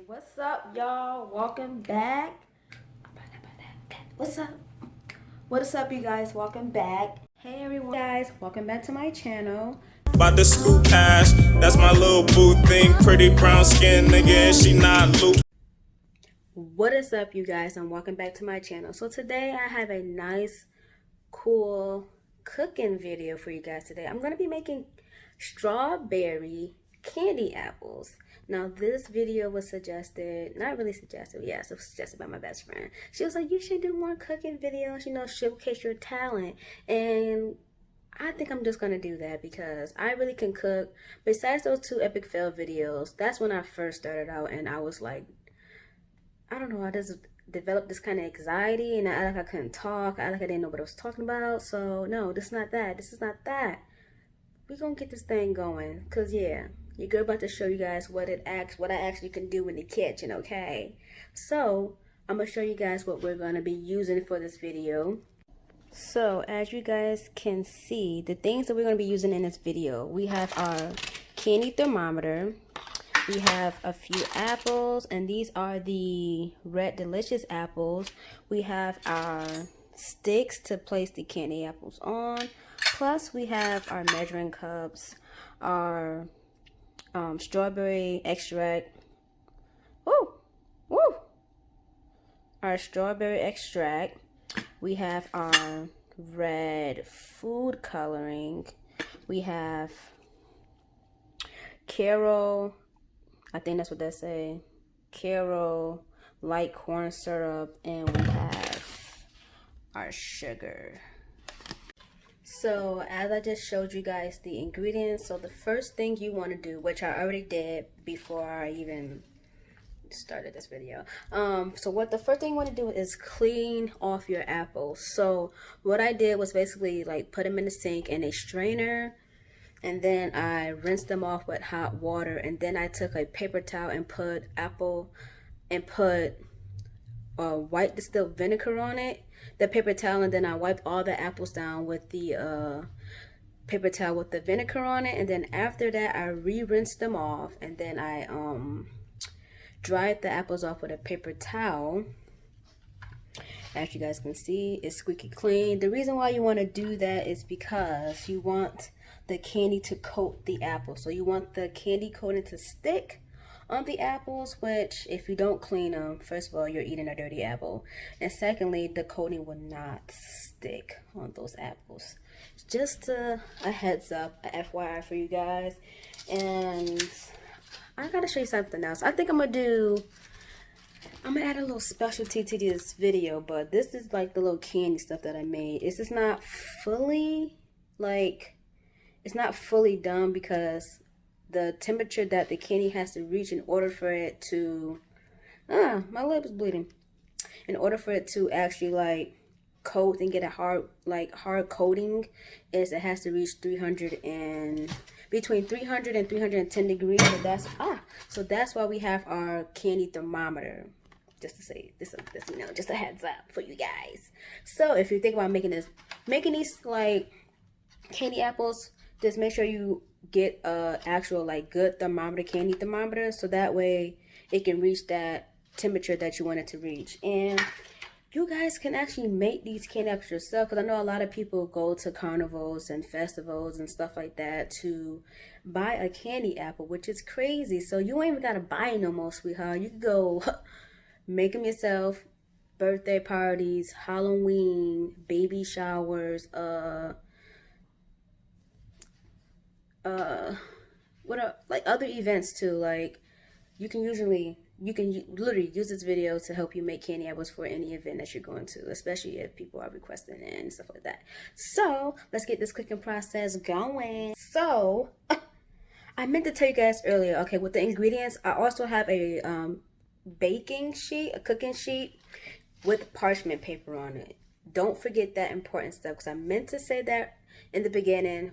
What's up, y'all? Welcome back. What's up? What is up, you guys? Welcome back. Hey, everyone, guys. Welcome back to my channel. About to scoop cash, that's my little boo thing. Pretty brown skin nigga, and she not loop. What is up, you guys? And welcome back to my channel. So today I have a nice, cool cooking video for you guys today. I'm going to be making strawberry candy apples. Now this video was suggested, not really suggested, yes, it was suggested by my best friend. She was like, you should do more cooking videos, you know, showcase your talent. And I think I'm just going to do that because I really can cook. Besides those two epic fail videos, that's when I first started out, and I was like, I don't know, I just developed this kind of anxiety, and I act like I couldn't talk. I act like I didn't know what I was talking about. So no, this is not that. This is not that. We're going to get this thing going because, yeah, your girl about to show you guys what I actually can do in the kitchen, okay? So I'm going to show you guys what we're going to be using for this video. So as you guys can see, the things that we're going to be using in this video, we have our candy thermometer. We have a few apples, and these are the red delicious apples. We have our sticks to place the candy apples on. Plus we have our measuring cups, our strawberry extract. Woo! Woo! Our strawberry extract. We have our red food coloring. We have Carol, I think that's what they say, Carol light corn syrup, and we have our sugar. So as I just showed you guys the ingredients, so the first thing you want to do, which I already did before I even started this video, so what the first thing you want to do is clean off your apples. So what I did was basically like put them in the sink in a strainer, and then I rinsed them off with hot water, and then I took a paper towel and put white distilled vinegar on it, the paper towel, and then I wiped all the apples down with the paper towel with the vinegar on it. And then after that I rinsed them off, and then I dried the apples off with a paper towel. As you guys can see, it's squeaky clean. The reason why you want to do that is because you want the candy to coat the apple. So you want the candy coating to stick on the apples, which if you don't clean them, first of all, you're eating a dirty apple, and secondly, the coating will not stick on those apples. Just a heads up, a FYI for you guys. And I gotta show you something else. I think I'm gonna add a little specialty to this video, but this is like the little candy stuff that I made. It's just not fully, it's not fully done because the temperature that the candy has to reach in order for it to, my lip is bleeding. In order for it to actually like coat and get a hard coating, is it has to reach between 300 and 310 degrees. So that's why we have our candy thermometer. Just to say this, you know, just a heads up for you guys. So if you think about making these like candy apples, just make sure you get a actual like good candy thermometer, so that way it can reach that temperature that you want it to reach. And you guys can actually make these candy apples yourself, because I know a lot of people go to carnivals and festivals and stuff like that to buy a candy apple, which is crazy. So you ain't even gotta buy no more, sweetheart. You can go make them yourself. Birthday parties, Halloween, baby showers, like other events too. Like you can literally use this video to help you make candy apples for any event that you're going to, especially if people are requesting it and stuff like that. So let's get this cooking process going. So I meant to tell you guys earlier, okay, with the ingredients, I also have a cooking sheet with parchment paper on it. Don't forget that important stuff, because I meant to say that in the beginning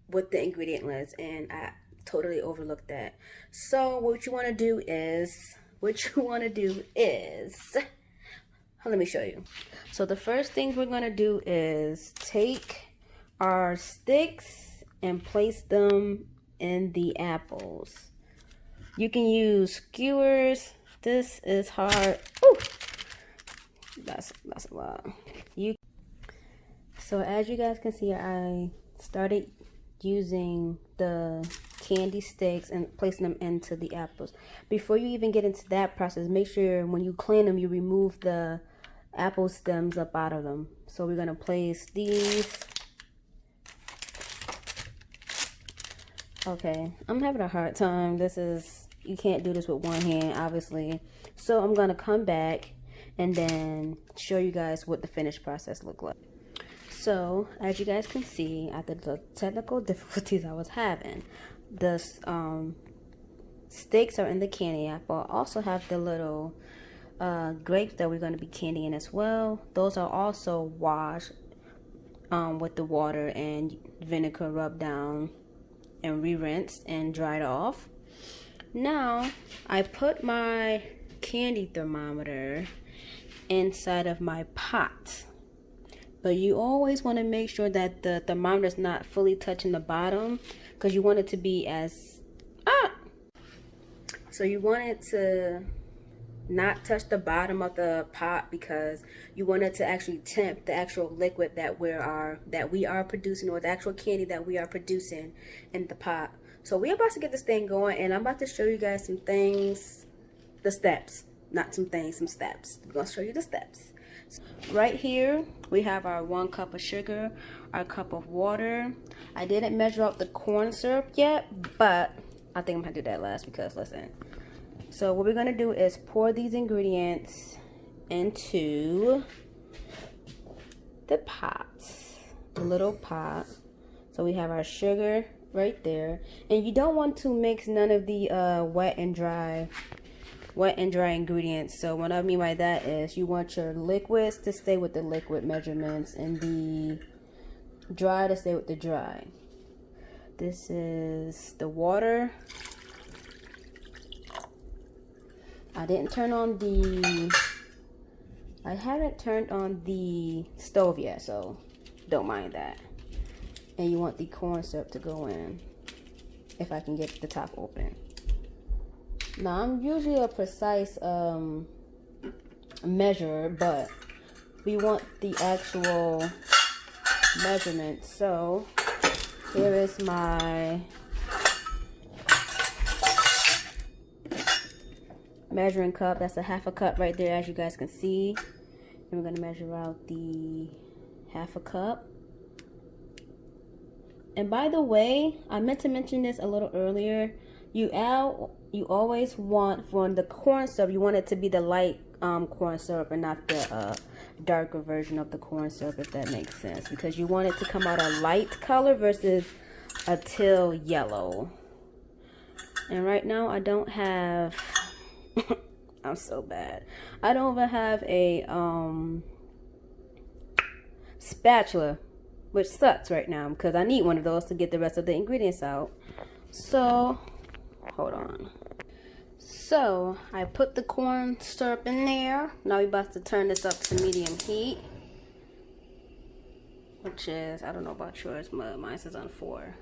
with the ingredient list, and I totally overlooked that. So what you want to do is, let me show you. So the first thing we're going to do is take our sticks and place them in the apples. You can use skewers, this is hard. Ooh, that's a lot. So as you guys can see, I started using the candy sticks and placing them into the apples. Before you even get into that process, make sure when you clean them, you remove the apple stems up out of them. So we're going to place these. Okay, I'm having a hard time. You can't do this with one hand, obviously. So I'm going to come back and then show you guys what the finished process looked like. So as you guys can see, after the technical difficulties I was having, the sticks are in the candy apple. I also have the little grapes that we're going to be candying as well. Those are also washed with the water and vinegar rubbed down and re-rinsed and dried off. Now I put my candy thermometer inside of my pot. But you always want to make sure that the thermometer is not fully touching the bottom, because you want it to be so you want it to not touch the bottom of the pot, because you want it to actually tempt the actual liquid that we are producing, or the actual candy that we are producing in the pot. So we're about to get this thing going, and I'm about to show you guys some things, the steps, not some things, some steps. I'm going to show you the steps. Right here we have our 1 cup of sugar, our cup of water. I didn't measure out the corn syrup yet, but I think I'm gonna do that last, because listen. So what we're gonna do is pour these ingredients into the pot, the little pot. So we have our sugar right there, and you don't want to mix none of the wet and dry ingredients. So what I mean by that is you want your liquids to stay with the liquid measurements and the dry to stay with the dry. This is the water. I haven't turned on the stove yet, so don't mind that. And you want the corn syrup to go in, if I can get the top open. Now, I'm usually a precise measurer, but we want the actual measurement. So here is my measuring cup. That's a 1/2 cup right there, as you guys can see. And we're going to measure out the 1/2 cup. And by the way, I meant to mention this a little earlier. You always want, for the corn syrup, you want it to be the light corn syrup and not the darker version of the corn syrup, if that makes sense, because you want it to come out a light color versus a teal yellow. And right now I don't have I'm so bad. I don't even have a spatula, which sucks right now, because I need one of those to get the rest of the ingredients out. So hold on. So I put the corn syrup in there. Now we're about to turn this up to medium heat, which is, I don't know about yours, but mine is on 4.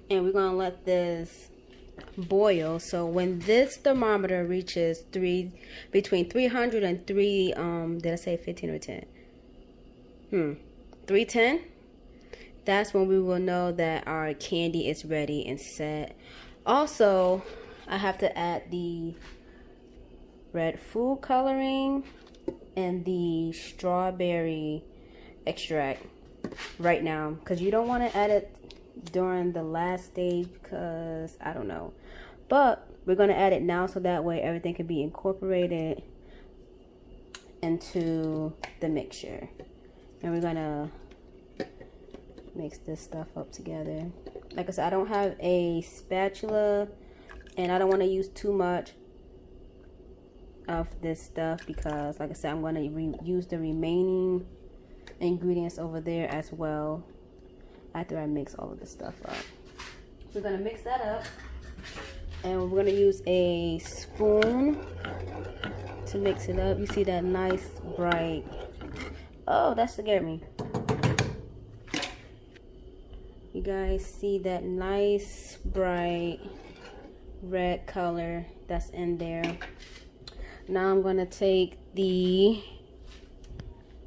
And we're gonna let this boil. So when this thermometer reaches between 300 and 3 did I say 15 or 10? 310. That's when we will know that our candy is ready and set. Also, I have to add the red food coloring and the strawberry extract right now, because you don't want to add it during the last stage, because I don't know, but we're going to add it now so that way everything can be incorporated into the mixture. And we're going to mix this stuff up together. Like I said, I don't have a spatula, and I don't want to use too much of this stuff, because like I said, I'm going to use the remaining ingredients over there as well after I mix all of this stuff up. We're going to mix that up, and we're going to use a spoon to mix it up. You see that nice bright, oh, that scared me. You guys see that nice bright red color that's in there. Now I'm gonna take the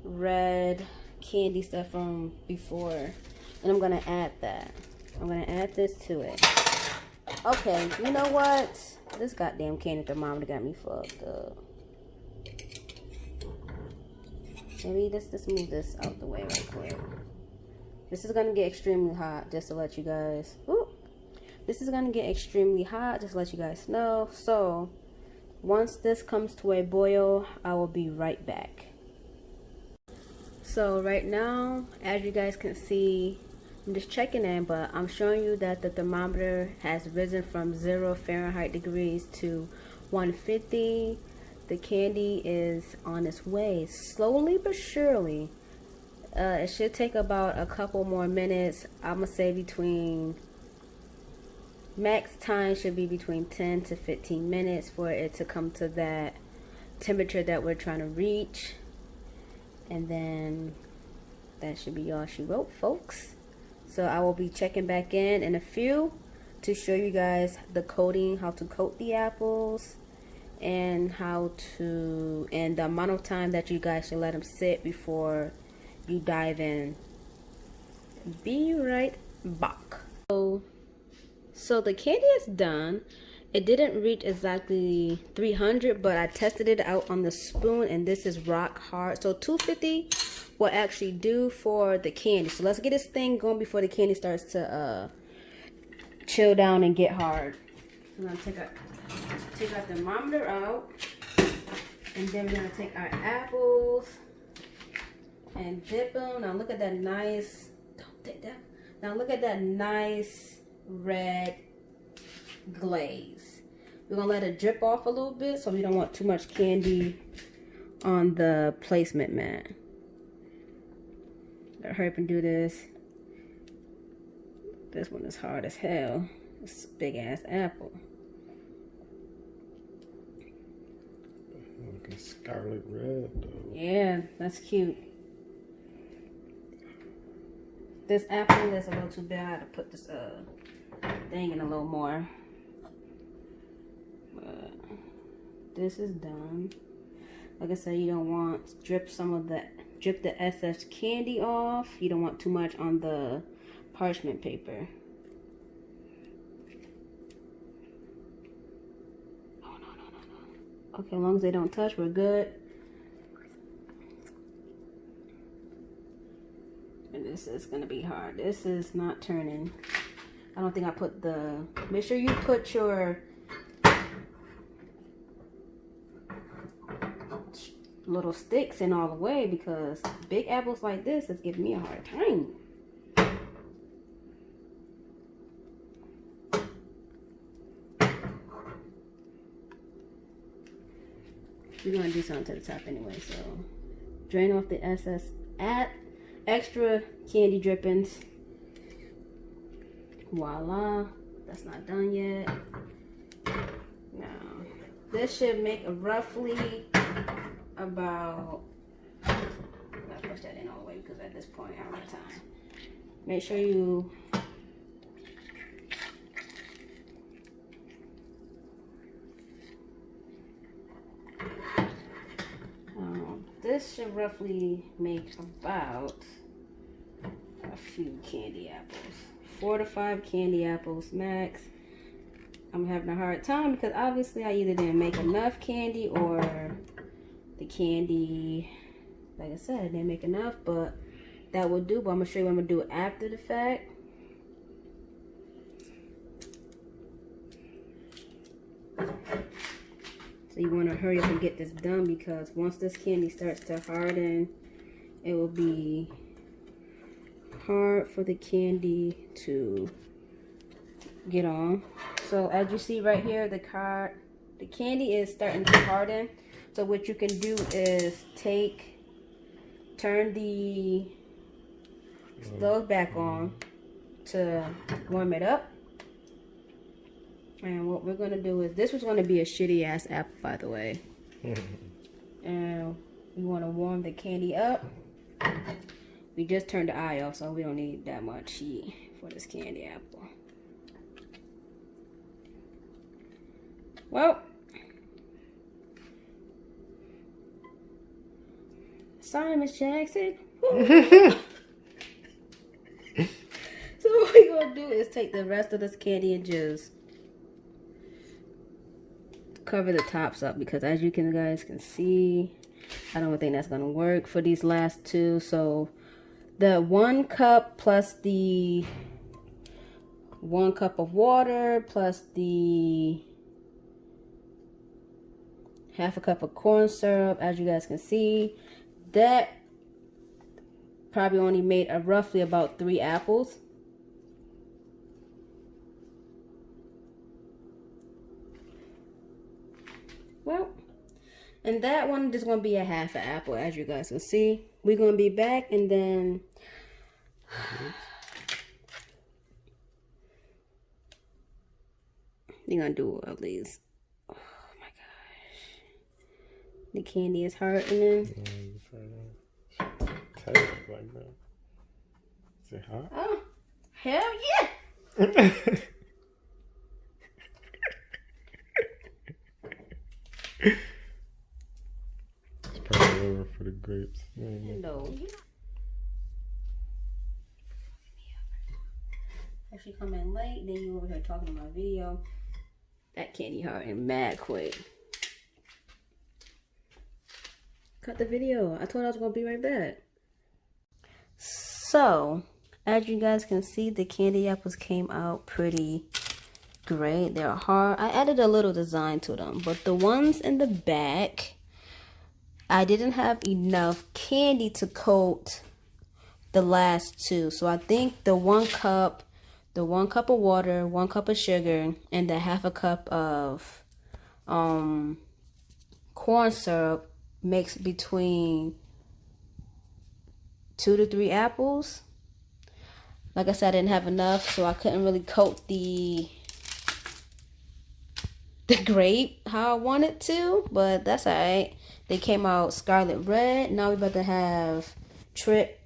red candy stuff from before, and I'm gonna add that. I'm gonna add this to it. Okay, you know what? This goddamn candy thermometer got me fucked up. Maybe let's move this out the way right quick. This is gonna get extremely hot, just to let you guys. Ooh, this is gonna get extremely hot, just to let you guys know. So once this comes to a boil, I will be right back. So right now, as you guys can see, I'm just checking in, but I'm showing you that the thermometer has risen from 0 Fahrenheit degrees to 150. The candy is on its way, slowly but surely. It should take about a couple more minutes. I'm gonna say max time should be between 10 to 15 minutes for it to come to that temperature that we're trying to reach. And then that should be all she wrote, folks. So I will be checking back in a few to show you guys the coating, how to coat the apples, and and the amount of time that you guys should let them sit before you dive in. Be right back. So the candy is done. It didn't reach exactly 300, but I tested it out on the spoon, and this is rock hard. So 250 will actually do for the candy. So let's get this thing going before the candy starts to chill down and get hard. So I'm gonna take our thermometer out, and then we're gonna take our apples and dip them. Now look at that nice. Don't take that. Now look at that nice red glaze. We're gonna let it drip off a little bit, so we don't want too much candy on the placement mat. Gotta hurry up and do this. This one is hard as hell. It's a big ass apple. Looking scarlet red though. Yeah, that's cute. This apple is a little too big. I had to put this thing in a little more. But this is done. Like I said, you don't want to drip the excess candy off. You don't want too much on the parchment paper. Oh, no. Okay, as long as they don't touch, we're good. And this is gonna be hard. This is not turning. I don't think I put make sure you put your little sticks in all the way, because big apples like this is giving me a hard time. We're gonna do something to the top anyway, so drain off the excess, add extra candy drippings. Voila, that's not done yet. Now this should make a roughly about, I gotta push that in all the way because at this point I don't have time. Make sure you this should roughly make about a few candy apples. 4 to 5 candy apples max. I'm having a hard time because obviously I either didn't make enough candy or the candy, like I said, I didn't make enough, but that will do. But I'm gonna show you what I'm gonna do after the fact. So you want to hurry up and get this done, because once this candy starts to harden, it will be hard for the candy to get on. So as you see right here, the candy is starting to harden. So what you can do is turn the stove back on to warm it up. And what we're going to do is, this was going to be a shitty ass apple, by the way. And we want to warm the candy up. We just turned the eye off, so we don't need that much heat for this candy apple. Well, Sorry, Miss Jackson. So what we're gonna do is take the rest of this candy and just cover the tops up, because as you guys can see, I don't think that's gonna work for these last two. So the 1 cup plus the 1 cup of water plus the half a cup of corn syrup, as you guys can see, that probably only made roughly about 3 apples. Well, and that one is going to be a half an apple, as you guys can see. We're going to be back, and then you're going to do all these. Oh my gosh. The candy is hardening. Taste like that. Is it hot? Oh, hell yeah. It's probably over for the grapes. No. If she come in late, then you over here talking to my video. That candy hardened mad quick. Cut the video. I told I was gonna be right back. So, as you guys can see, the candy apples came out pretty great. They're hard. I added a little design to them, but the ones in the back, I didn't have enough candy to coat the last two. So I think the 1 cup of water, 1 cup of sugar, and the half a cup of corn syrup makes between 2 to 3 apples. Like I said, I didn't have enough, so I couldn't really coat the grape how I wanted to, but that's alright. They came out scarlet red. Now we're about to have Trip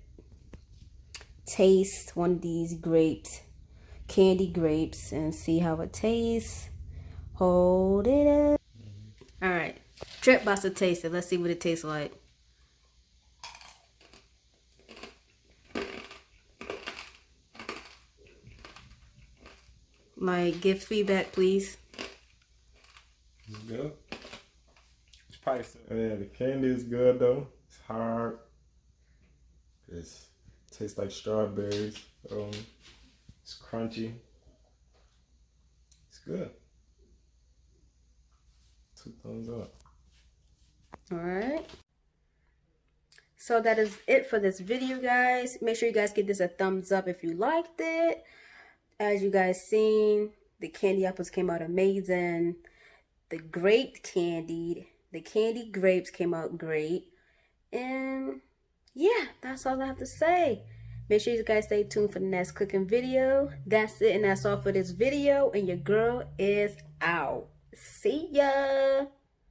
taste one of these candy grapes and see how it tastes. Hold it up. Alright, Trip about to taste it. Let's see what it tastes like. Like, give feedback, please. It's good. It's spicy. Yeah, the candy is good though. It's hard. It tastes like strawberries. It's crunchy. It's good. 2 thumbs up. Alright. So that is it for this video, guys. Make sure you guys give this a thumbs up if you liked it. As you guys seen, the candy apples came out amazing. The candy grapes came out great. And yeah, that's all I have to say. Make sure you guys stay tuned for the next cooking video. That's it, and that's all for this video. And your girl is out. See ya.